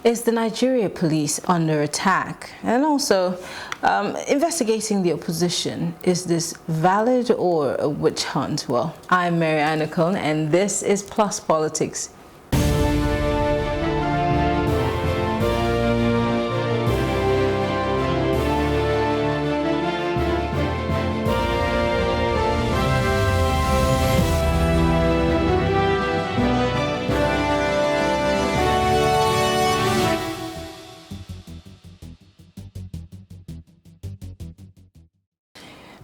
Is the Nigeria police under attack? And also, investigating the opposition, is this valid or a witch hunt? Well, I'm Maryann Okon, and this is Plus Politics.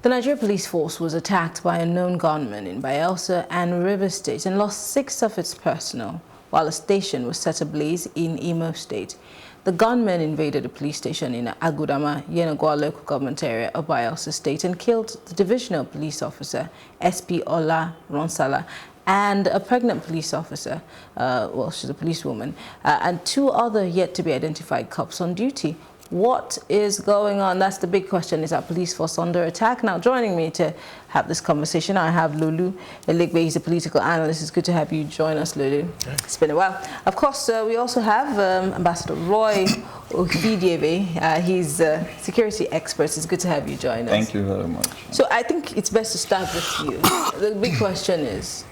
The Nigeria police force was attacked by unknown gunmen in Bayelsa and Rivers states and lost 6 of its personnel, while a station was set ablaze in Imo State. The gunmen invaded a police station in Agudama, Yenagwa local government area of Bayelsa State and killed the divisional police officer, SP Ola Ronsala, and a pregnant police officer, well, she's a policewoman, and 2 other yet-to-be-identified cops on duty. What is going on? That's the big question. Is our police force under attack? Now, joining me to have this conversation, I have Lulu Eligbe. He's a political analyst. It's good to have you join us, Lulu. Okay. It's been a while. Of course, we also have Ambassador Roy Ohidieve. He's a security expert. It's good to have you join us. Thank you very much. So I think it's best to start with you. The big question is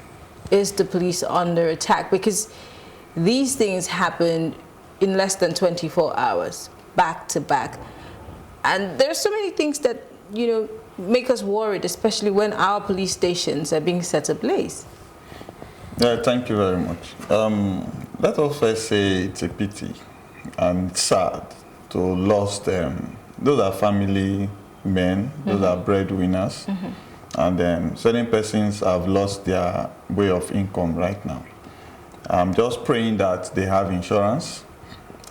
the police under attack? Because these things happen in less than 24 hours. Back to back, and there are so many things that make us worried, especially when our police stations are being set ablaze. Yeah, thank you very much. Let us first say it's a pity and sad to lose them. Those are family men, those are breadwinners, and certain persons have lost their way of income right now. I'm just praying that they have insurance.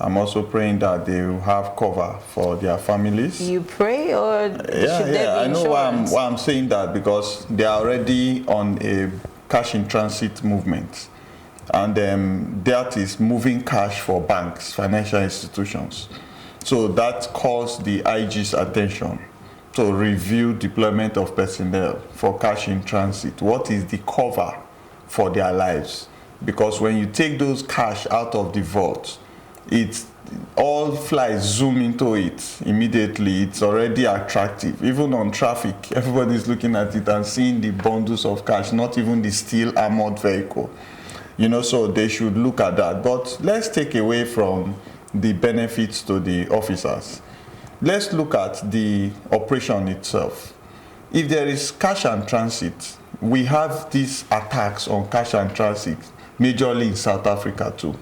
I'm also praying that they will have cover for their families. You pray, or should there be I know insurance? why I'm saying that, because they are already on a cash in transit movement, and that is moving cash for banks, financial institutions. So that calls the IG's attention to review deployment of personnel for cash in transit. What is the cover for their lives? Because when you take those cash out of the vault, it's all flies zoom into it immediately. It's already attractive. Even on traffic, everybody's looking at it and seeing the bundles of cash, not even the steel armored vehicle. So they should look at that. But let's take away from the benefits to the officers. Let's look at the operation itself. If there is cash and transit, we have these attacks on cash and transit, majorly in South Africa too.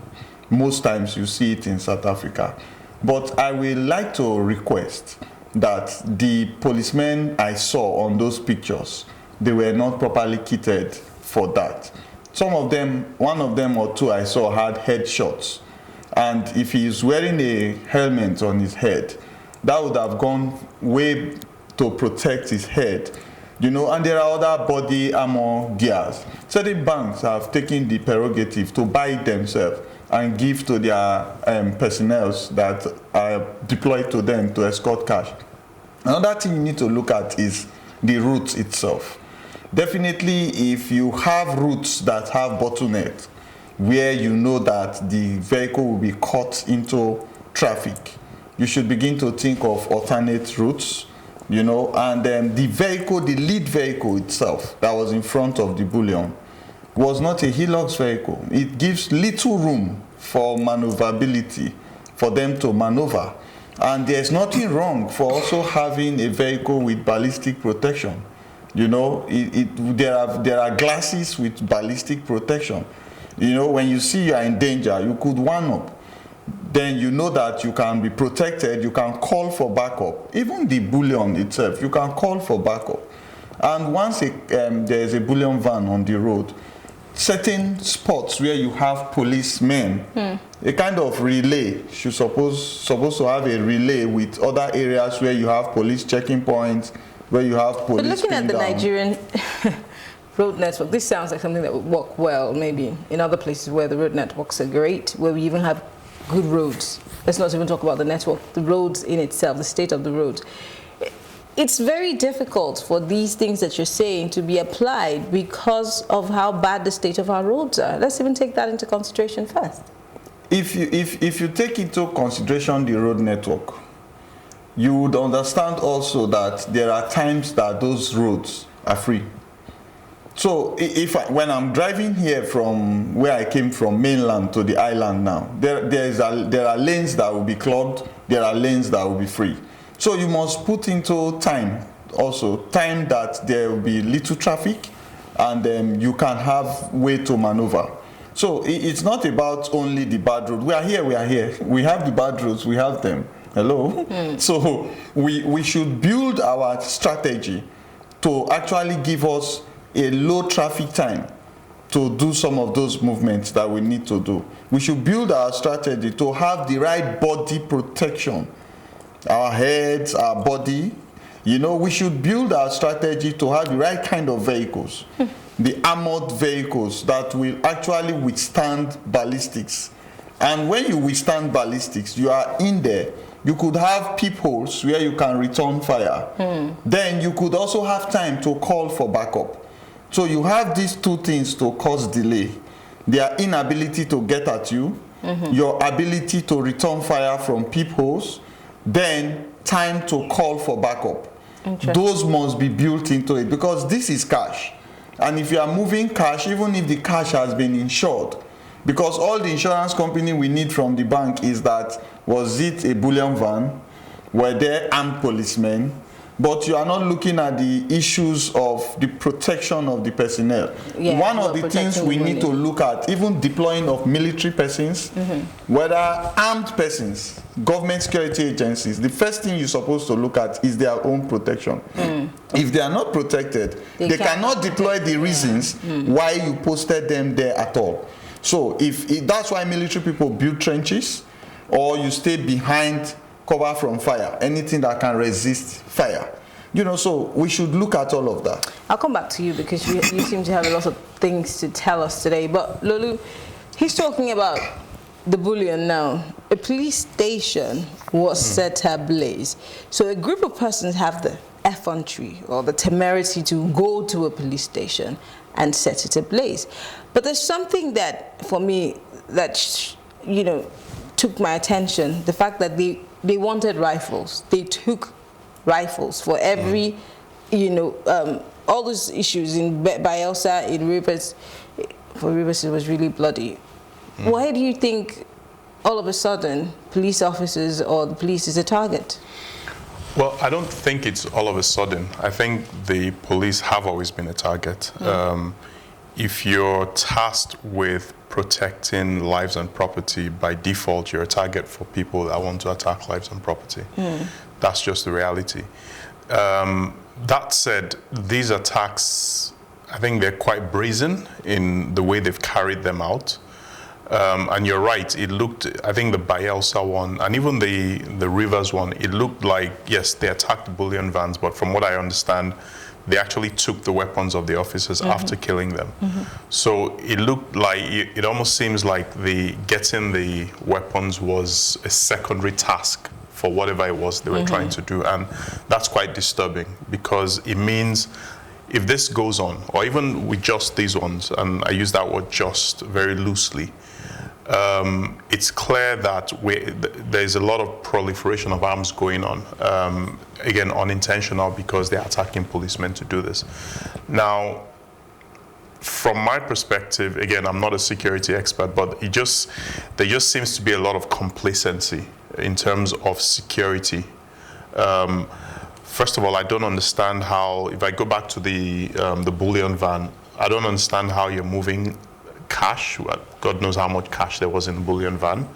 Most times you see it in South Africa. But I will like to request that the policemen I saw on those pictures, they were not properly kitted for that. Some of them, one of them or 2 I saw had headshots. And if he is wearing a helmet on his head, that would have gone way to protect his head. And there are other body armor gears. Certain banks have taken the prerogative to buy it themselves and give to their personnel that are deployed to them to escort cash. Another thing you need to look at is the route itself. Definitely, if you have routes that have bottlenecks, where you know that the vehicle will be caught into traffic, you should begin to think of alternate routes, and the vehicle, the lead vehicle itself that was in front of the bullion, was not a Hilux vehicle. It gives little room for maneuverability, for them to maneuver. And there's nothing wrong for also having a vehicle with ballistic protection. There are glasses with ballistic protection. When you see you are in danger, you could one up. Then you know that you can be protected, you can call for backup. Even the bullion itself, you can call for backup. And once there is a bullion van on the road, certain spots where you have policemen, a kind of relay, you're supposed to have a relay with other areas where you have police checking points, where you have police. But looking at the Nigerian road network, this sounds like something that would work well maybe in other places where the road networks are great, where we even have good roads. Let's not even talk about the network, the roads in itself, the state of the roads. It's very difficult for these things that you're saying to be applied because of how bad the state of our roads are. Let's even take that into consideration first. if you take into consideration the road network, you would understand also that there are times that those roads are free. So when I'm driving here from where I came from, mainland to the island now, there are lanes that will be clogged, there are lanes that will be free. So you must put into time also, time that there will be little traffic, and you can have way to maneuver. So it's not about only the bad road. We are here. We have the bad roads, we have them. Hello? So we should build our strategy to actually give us a low traffic time to do some of those movements that we need to do. We should build our strategy to have the right body protection. Our heads, our body. We should build our strategy to have the right kind of vehicles. The armored vehicles that will actually withstand ballistics. And when you withstand ballistics, you are in there. You could have peepholes where you can return fire. Then you could also have time to call for backup. So you have these two things to cause delay. Their inability to get at you, your ability to return fire from peepholes, then time to call for backup. Those must be built into it, because this is cash. And if you are moving cash, even if the cash has been insured, because all the insurance company we need from the bank is that, was it a bullion van? Were there armed policemen? But you are not looking at the issues of the protection of the personnel. One of the things we need to look at, even deploying of military persons, whether armed persons, government security agencies, the first thing you're supposed to look at is their own protection. If they are not protected, they cannot deploy the reasons why you posted them there at all. So if that's why military people build trenches, or you stay behind cover from fire, anything that can resist fire. So we should look at all of that. I'll come back to you because you seem to have a lot of things to tell us today. But Lulu, he's talking about the bullion now. A police station was set ablaze. So a group of persons have the effrontery or the temerity to go to a police station and set it ablaze. But there's something that, for me, that took my attention. The fact that they wanted rifles. They took rifles for every, all those issues in Bayelsa, in Rivers. For Rivers, it was really bloody. Why do you think all of a sudden police officers or the police is a target? Well, I don't think it's all of a sudden. I think the police have always been a target. If you're tasked with protecting lives and property, by default, you're a target for people that want to attack lives and property. That's just the reality. That said, these attacks, I think they're quite brazen in the way they've carried them out. And you're right, it looked, I think the Bayelsa one, and even the Rivers one, it looked like, yes, they attacked the bullion vans, but from what I understand, they actually took the weapons of the officers after killing them. So it looked like, it almost seems like getting the weapons was a secondary task for whatever it was they were trying to do. And that's quite disturbing, because it means if this goes on, or even with just these ones, and I use that word just very loosely, it's clear that there's a lot of proliferation of arms going on. Again, unintentional, because they're attacking policemen to do this. Now, from my perspective, again, I'm not a security expert, but there just seems to be a lot of complacency in terms of security. First of all, I don't understand how, if I go back to the bullion van, I don't understand how you're moving cash. God knows how much cash there was in the bullion van.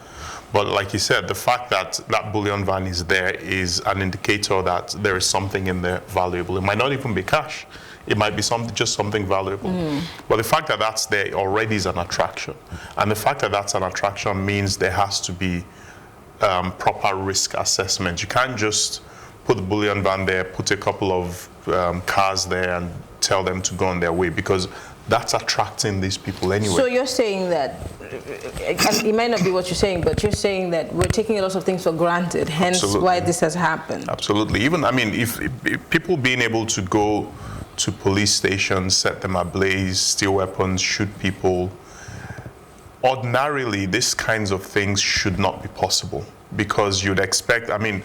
But like you said, the fact that that bullion van is there is an indicator that there is something in there valuable. It might not even be cash. It might be just something valuable. But the fact that that's there already is an attraction. And the fact that that's an attraction means there has to be proper risk assessment. You can't just put the bullion van there, put a couple of cars there and tell them to go on their way, because that's attracting these people anyway. So you're saying that, it might not be what you're saying, but you're saying that we're taking a lot of things for granted, hence why this has happened. Absolutely. Even, I mean, if people being able to go to police stations, set them ablaze, steal weapons, shoot people, ordinarily, these kinds of things should not be possible, because you'd expect, I mean,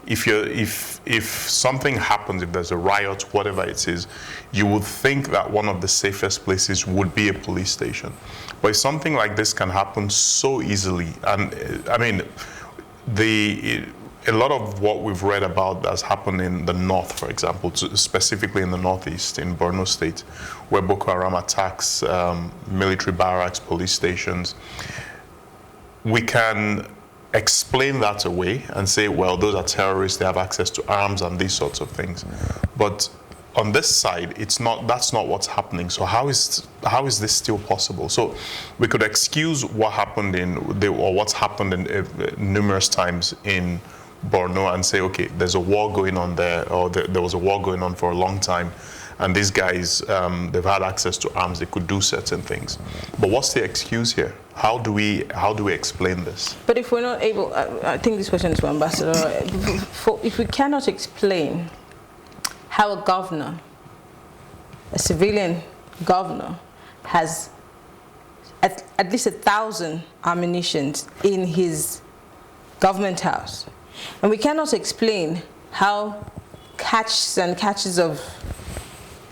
if something happens, if there's a riot, whatever it is, you would think that one of the safest places would be a police station. But if something like this can happen so easily, and I mean, a lot of what we've read about that's happened in the north, for example, specifically in the northeast, in Borno State, where Boko Haram attacks military barracks, police stations, we can explain that away and say, well, those are terrorists, they have access to arms and these sorts of things. But on this side, that's not what's happening. So how is this still possible? So we could excuse what happened or what's happened in numerous times in Borno and say, okay, there's a war going on there, or there was a war going on for a long time, and these guys, they've had access to arms, they could do certain things. But what's the excuse here? How do we explain this? But if we're not able, I think this question is for Ambassador, if we cannot explain how a governor, a civilian governor, has at least 1,000 ammunitions in his government house, and we cannot explain how catches and catches of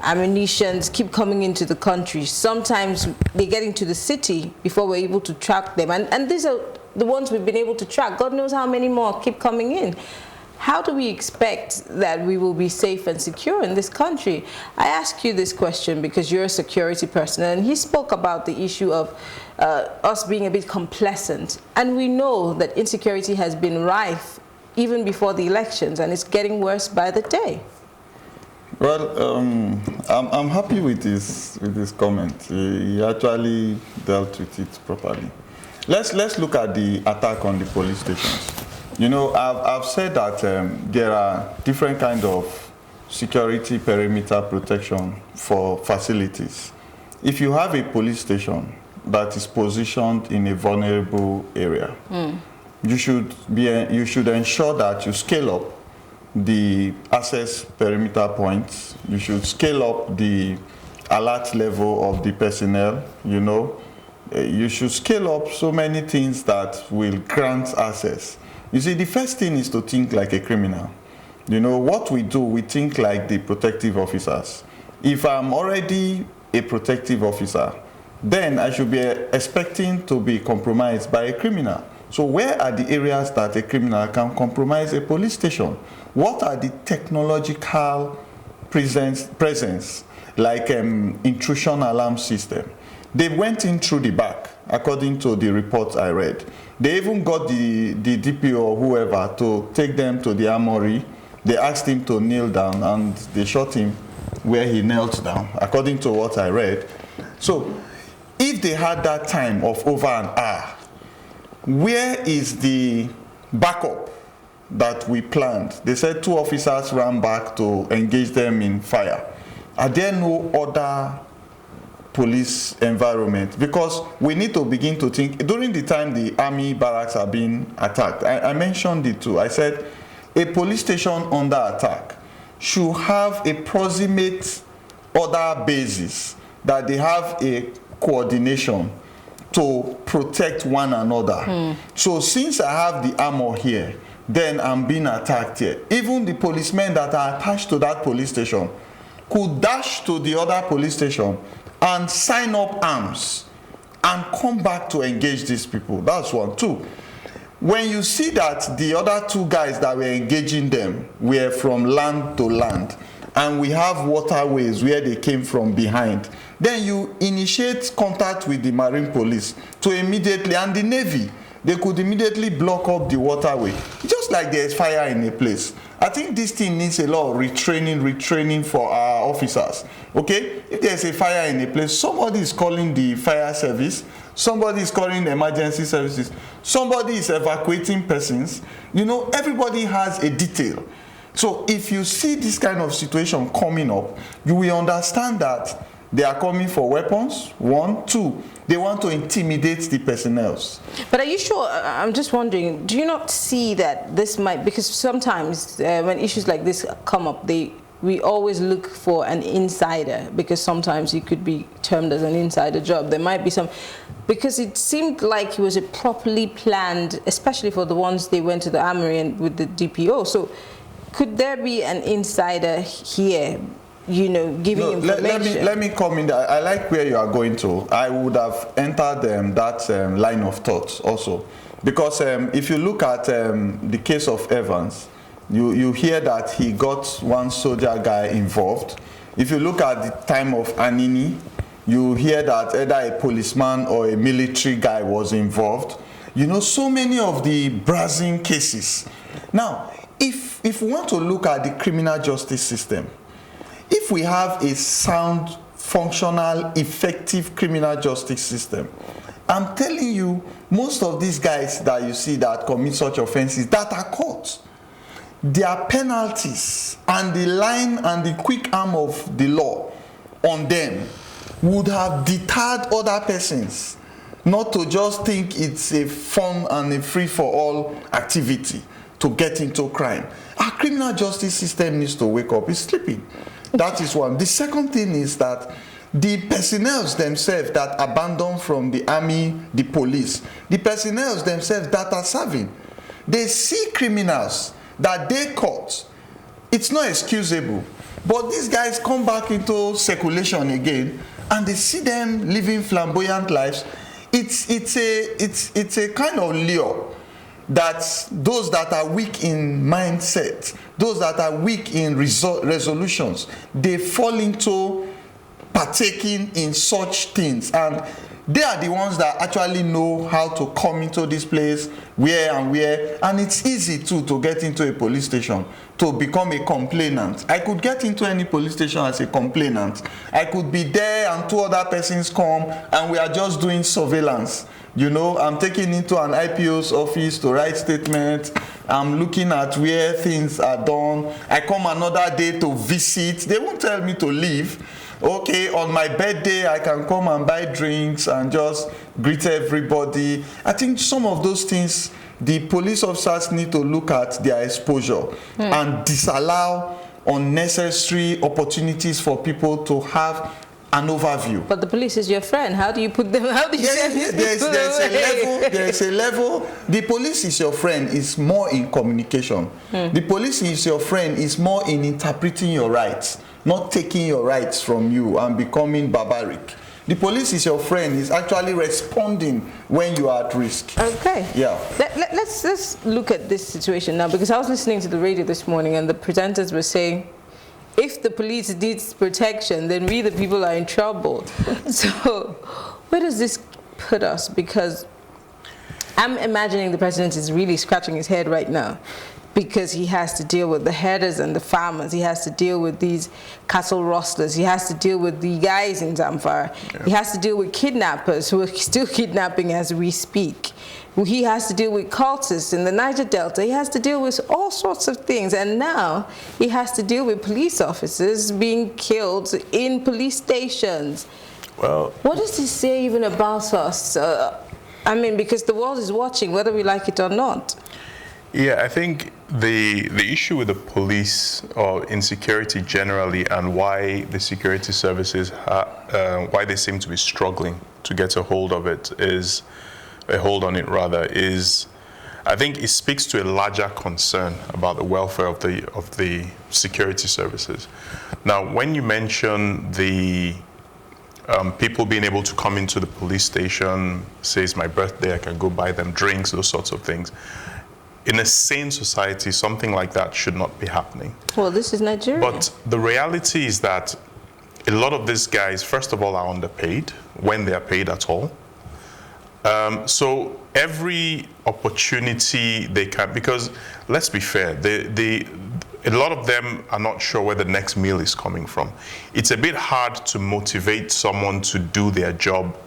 ammunitions keep coming into the country. Sometimes they get into the city before we're able to track them. And these are the ones we've been able to track. God knows how many more keep coming in. How do we expect that we will be safe and secure in this country? I ask you this question because you're a security person, and he spoke about the issue of us being a bit complacent. And we know that insecurity has been rife even before the elections, and it's getting worse by the day. Well, I'm happy with his comment. He actually dealt with it properly. Let's look at the attack on the police stations. You know, I've said that there are different kinds of security perimeter protection for facilities. If you have a police station that is positioned in a vulnerable area, you should ensure that you scale up the access perimeter points. You should scale up the alert level of the personnel, you know. You should scale up so many things that will grant access. You see, the first thing is to think like a criminal. You know, what we do, we think like the protective officers. If I'm already a protective officer, then I should be expecting to be compromised by a criminal. So where are the areas that a criminal can compromise a police station? What are the technological presence like intrusion alarm system? They went in through the back, according to the report I read. They even got the DPO or whoever to take them to the armory. They asked him to kneel down, and they shot him where he knelt down, according to what I read. So if they had that time of over an hour, where is the backup that we planned? They said 2 officers ran back to engage them in fire. Are there no other police environment? Because we need to begin to think. During the time the army barracks are being attacked, I mentioned it too. I said a police station under attack should have a proximate other bases, that they have a coordination to protect one another. So since I have the armor here, then I'm being attacked here. Even the policemen that are attached to that police station could dash to the other police station and sign up arms and come back to engage these people. That's one. 2, when you see that the other 2 guys that were engaging them were from land to land, and we have waterways where they came from behind, then you initiate contact with the Marine Police to immediately, and the Navy, they could immediately block up the waterway. Just like there's fire in a place. I think this thing needs a lot of retraining for our officers. Okay? If there's a fire in a place, somebody is calling the fire service, somebody is calling the emergency services, somebody is evacuating persons. You know, everybody has a detail. So if you see this kind of situation coming up, you will understand that they are coming for weapons, 1. 2, they want to intimidate the personnel. But are you sure, I'm just wondering, do you not see that this might, because sometimes when issues like this come up, they we always look for an insider, because sometimes it could be termed as an insider job. There might be some, because it seemed like it was a properly planned, especially for the ones they went to the armory and with the DPO. So could there be an insider here, you know, giving information? Let me come in there. I like where you are going to. I would have entered that line of thought also. Because if you look at the case of Evans, you hear that he got one soldier guy involved. If you look at the time of Anini, you hear that either a policeman or a military guy was involved. You know, so many of the brazen cases. Now, if we want to look at the criminal justice system, if we have a sound, functional, effective criminal justice system, I'm telling you, most of these guys that you see that commit such offenses that are caught, their penalties and the line and the quick arm of the law on them would have deterred other persons not to just think it's a fun and a free-for-all activity to get into crime. Our criminal justice system needs to wake up. It's sleeping. That is one. The second thing is that the personnel themselves that abandon from the army, the police, the personnel themselves that are serving, they see criminals that they caught. It's not excusable. But these guys come back into circulation again and they see them living flamboyant lives. It's a kind of lure that those that are weak in mindset, those that are weak in resolutions, they fall into partaking in such things, and they are the ones that actually know how to come into this place, where, and it's easy too to get into a police station to become a complainant. I could get into any police station as a complainant. I could be there and two other persons come and we are just doing surveillance. You know, I'm taking into an IPO's office to write statements. I'm looking at where things are done. I come another day to visit. They won't tell me to leave. Okay, on my birthday, I can come and buy drinks and just greet everybody. I think some of those things, the police officers need to look at their exposure and disallow unnecessary opportunities for people to have an overview. But the police is your friend. How do you put them? How do you send these people away? There's a level. The police is your friend is more in communication. The police is your friend is more in interpreting your rights, not taking your rights from you and becoming barbaric. The police is your friend, is actually responding when you are at risk. Okay. Yeah. Let's look at this situation now, because I was listening to the radio this morning and the presenters were saying, if the police needs protection, then we the people are in trouble. So where does this put us? Because I'm imagining the president is really scratching his head right now, because he has to deal with the herders and the farmers. He has to deal with these cattle rustlers. He has to deal with the guys in Zamfara. Yeah. He has to deal with kidnappers who are still kidnapping as we speak. He has to deal with cultists in the Niger Delta. He has to deal with all sorts of things. And now he has to deal with police officers being killed in police stations. Well, what does this say even about us? I mean, because the world is watching, whether we like it or not. Yeah, I think the issue with the police or insecurity generally, and why the security services, why they seem to be struggling to get a hold of it, is I think it speaks to a larger concern about the welfare of the security services. Now, when you mention the people being able to come into the police station, say it's my birthday, I can go buy them drinks, those sorts of things. In a sane society, something like that should not be happening. Well, this is Nigeria. But the reality is that a lot of these guys, first of all, are underpaid, when they are paid at all. So every opportunity they can, because let's be fair, a lot of them are not sure where the next meal is coming from. It's a bit hard to motivate someone to do their job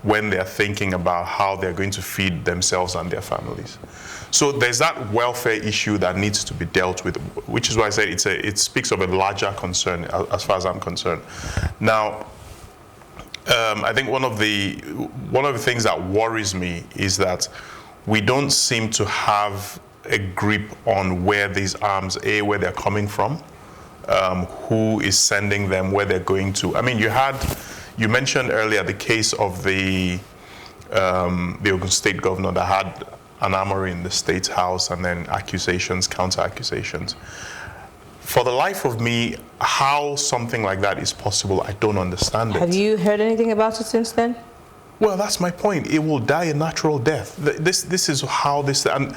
when they're thinking about how they're going to feed themselves and their families. So there's that welfare issue that needs to be dealt with, which is why I say it speaks of a larger concern as far as I'm concerned. Now, I think one of the things that worries me is that we don't seem to have a grip on where these arms, where they're coming from. who is sending them, where they're going to. I mean, you mentioned earlier the case of the Ogun State governor that had an armory in the State House, and then accusations, counter-accusations. For the life of me, how something like that is possible, I don't understand it. Have you heard anything about it since then? Well, that's my point. It will die a natural death. This is how this, and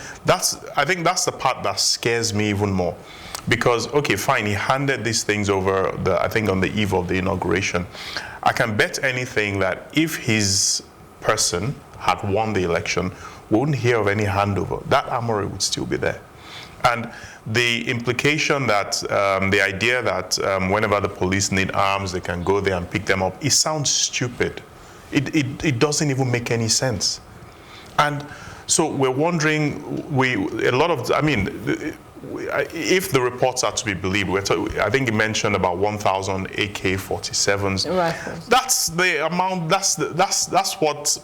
I think that's the part that scares me even more. Because, okay, fine, he handed these things over, I think on the eve of the inauguration. I can bet anything that if his person had won the election, we wouldn't hear of any handover. That armory would still be there. And the implication that, the idea that whenever the police need arms, they can go there and pick them up, it sounds stupid. It doesn't even make any sense. And so we're wondering, if the reports are to be believed, I think you mentioned about 1,000 AK-47s. Rifles. That's the amount, that's what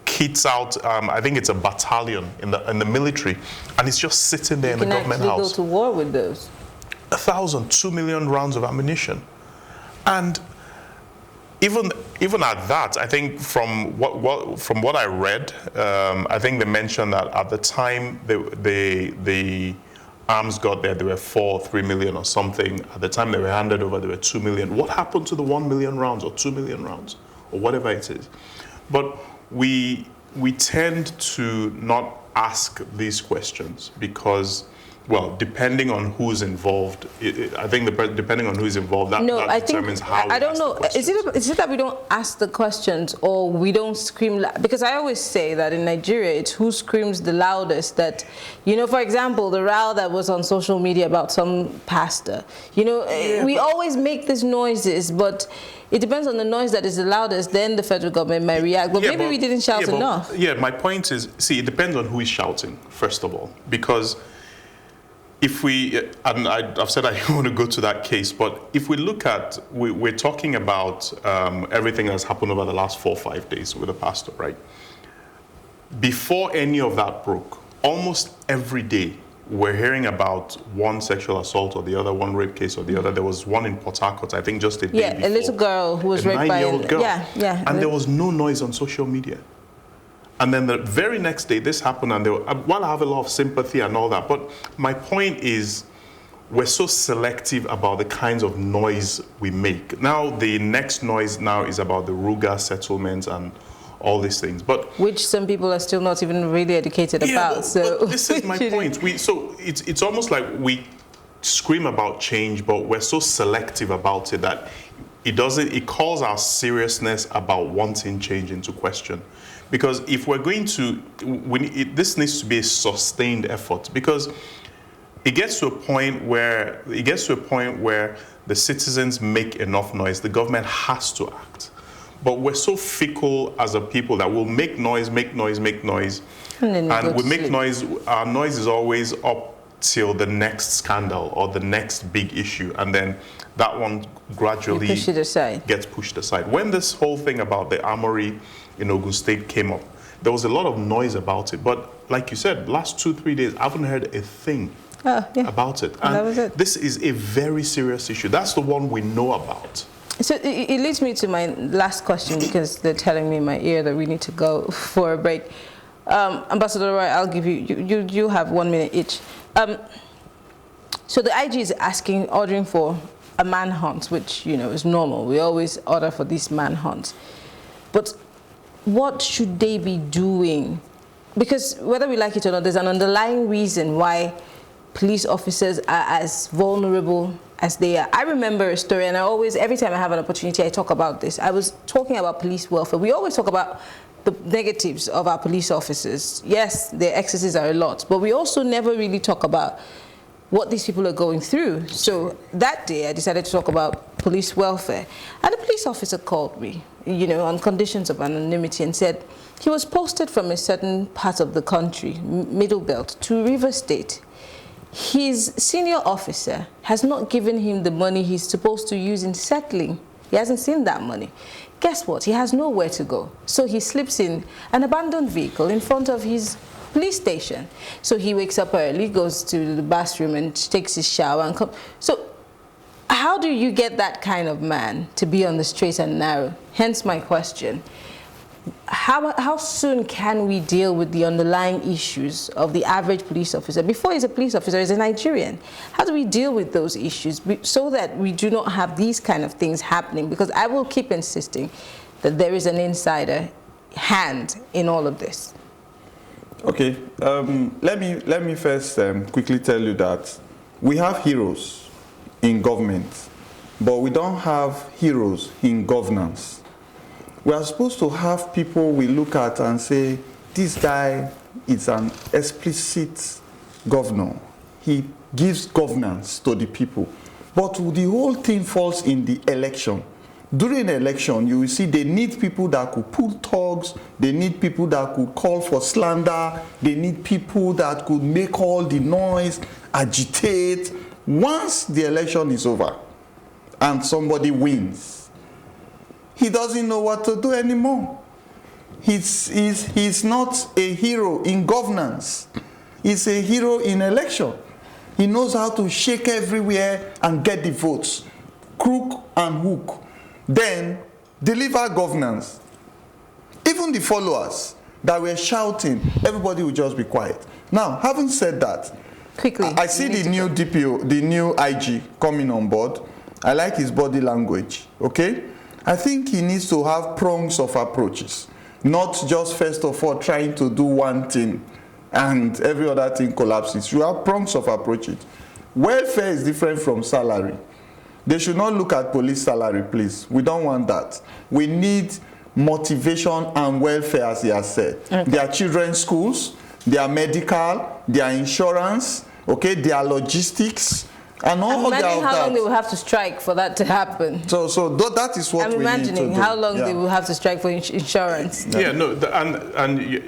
kits out, I think it's a battalion in the military, and it's just sitting there in the government house. You can actually go to war with those. 1,000, 2 million rounds of ammunition. And even at that, I think from what I read, I think they mentioned that at the time the arms got there were 3 million or something. At the time they were handed over, there were 2 million. What happened to the 1 million rounds or 2 million rounds or whatever it is? But we tend to not ask these questions because, well, depending on who's involved, I think depending on who's involved, that determines how we I don't ask know. the questions. Is it that we don't ask the questions or we don't scream? Because I always say that in Nigeria, it's who screams the loudest. That, for example, the row that was on social media about some pastor. We always make these noises, but it depends on the noise that is the loudest, then the federal government might react. But maybe we didn't shout enough. Yeah, my point is, see, it depends on who is shouting, first of all. Because if and I've said I want to go to that case, but if we look at, we're talking about everything that's happened over the last 4 or 5 days with the pastor, right? Before any of that broke, almost every day, we're hearing about one sexual assault or the other, one rape case or the other. There was one in Port Harcourt, I think just a day before. Yeah, a little girl who was raped by a 9-year-old girl. Yeah. And there was no noise on social media. And then the very next day, this happened, and while I have a lot of sympathy and all that, but my point is, we're so selective about the kinds of noise we make. Now, the next noise now is about the Ruga settlements and all these things, but which some people are still not even really educated about. But this is my point. So it's almost like we scream about change, but we're so selective about it that it calls our seriousness about wanting change into question. Because if we're going to, this needs to be a sustained effort, because it gets to a point where the citizens make enough noise, the government has to act. But we're so fickle as a people that we'll make noise, and we make noise. Our noise is always up till the next scandal or the next big issue, and then that one gradually gets pushed aside. When this whole thing about the armory in Ogun State came up, there was a lot of noise about it. But like you said, last 2-3 days, I haven't heard a thing about it. And that was it. This is a very serious issue. That's the one we know about. So it leads me to my last question, because they're telling me in my ear that we need to go for a break. Ambassador Roy, I'll give you have 1 minute each. So the IG is ordering for a manhunt, which is normal. We always order for these manhunts. But what should they be doing? Because whether we like it or not, there's an underlying reason why police officers are as vulnerable as they are. I remember a story, and every time I have an opportunity, I talk about this. I was talking about police welfare. We always talk about the negatives of our police officers. Yes, their excesses are a lot, but we also never really talk about what these people are going through. So that day, I decided to talk about police welfare. And a police officer called me, on conditions of anonymity, and said he was posted from a certain part of the country, Middle Belt, to Rivers State. His senior officer has not given him the money he's supposed to use in settling. He hasn't seen that money. Guess what? He has nowhere to go. So he sleeps in an abandoned vehicle in front of his police station. So he wakes up early, goes to the bathroom and takes his shower and comes. So How do you get that kind of man to be on the straight and narrow? Hence my question. How soon can we deal with the underlying issues of the average police officer? Before he's a police officer, he's a Nigerian. How do we deal with those issues so that we do not have these kind of things happening? Because I will keep insisting that there is an insider hand in all of this. Okay, let me first quickly tell you that we have heroes in government, but we don't have heroes in governance. We are supposed to have people we look at and say, this guy is an explicit governor. He gives governance to the people. But the whole thing falls in the election. During the election, you will see they need people that could pull thugs, they need people that could call for slander, they need people that could make all the noise, agitate. Once the election is over and somebody wins, he doesn't know what to do anymore. He's not a hero in governance. He's a hero in election. He knows how to shake everywhere and get the votes. Crook and hook. Then deliver governance. Even the followers that were shouting, everybody will just be quiet. Now, having said that, quickly, I see the new DPO, the new IG coming on board. I like his body language, okay? I think he needs to have prongs of approaches, not just first of all trying to do one thing and every other thing collapses. You have prongs of approaches. Welfare is different from salary. They should not look at police salary, please. We don't want that. We need motivation and welfare, as he has said. Okay. Their children's schools, their medical, their insurance, okay, their logistics, and all of that. Imagine how long they will have to strike for that to happen. So that is what we need to do. I'm imagining how long they will have to strike for insurance. Yeah, no,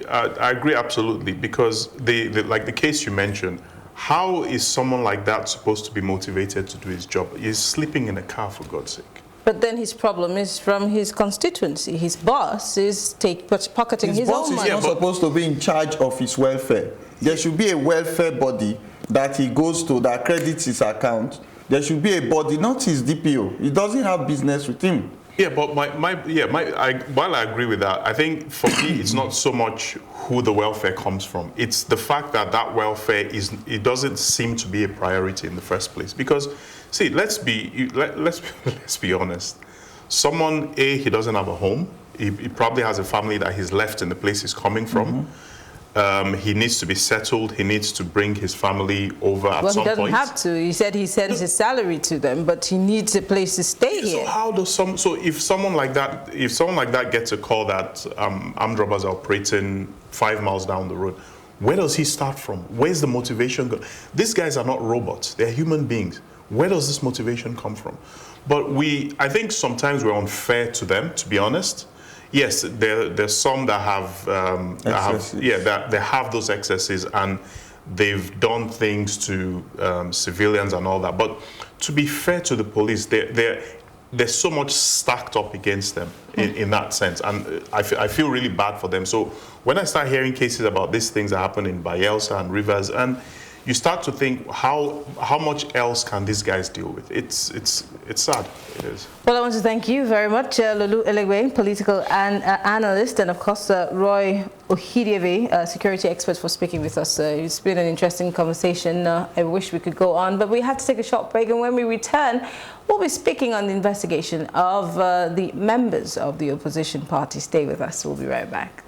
I agree absolutely, because like the case you mentioned, how is someone like that supposed to be motivated to do his job? He's sleeping in a car, for God's sake. But then his problem is from his constituency. His boss is pocketing his own money. His boss is not supposed to be in charge of his welfare. There should be a welfare body that he goes to that credits his account. There should be a body, not his DPO. He doesn't have business with him. Yeah, but while I agree with that, I think for me it's not so much who the welfare comes from. It's the fact that that welfare doesn't seem to be a priority in the first place. Because, see, let's be honest. Someone, he doesn't have a home. He probably has a family that he's left in the place he's coming from. Mm-hmm. He needs to be settled. He needs to bring his family over at some point. Well, he doesn't have to. He said he sends his salary to them, but he needs a place to stay here. So how does if someone like that gets a call that armed robbers are operating 5 miles down the road, where does he start from? Where's the motivation go? These guys are not robots. They're human beings. Where does this motivation come from? But I think sometimes we're unfair to them, to be honest. Yes, there's some that they have those excesses and they've done things to civilians and all that. But to be fair to the police, there's so much stacked up against them in that sense, and I feel really bad for them. So when I start hearing cases about these things that happen in Bayelsa and Rivers, and you start to think, how much else can these guys deal with? It's sad. It is. Well, I want to thank you very much, Lulu Elegwe, political analyst, and of course Roy Ohidieve, security expert, for speaking with us. It's been an interesting conversation. I wish we could go on, but we have to take a short break, and when we return, we'll be speaking on the investigation of the members of the opposition party. Stay with us. We'll be right back.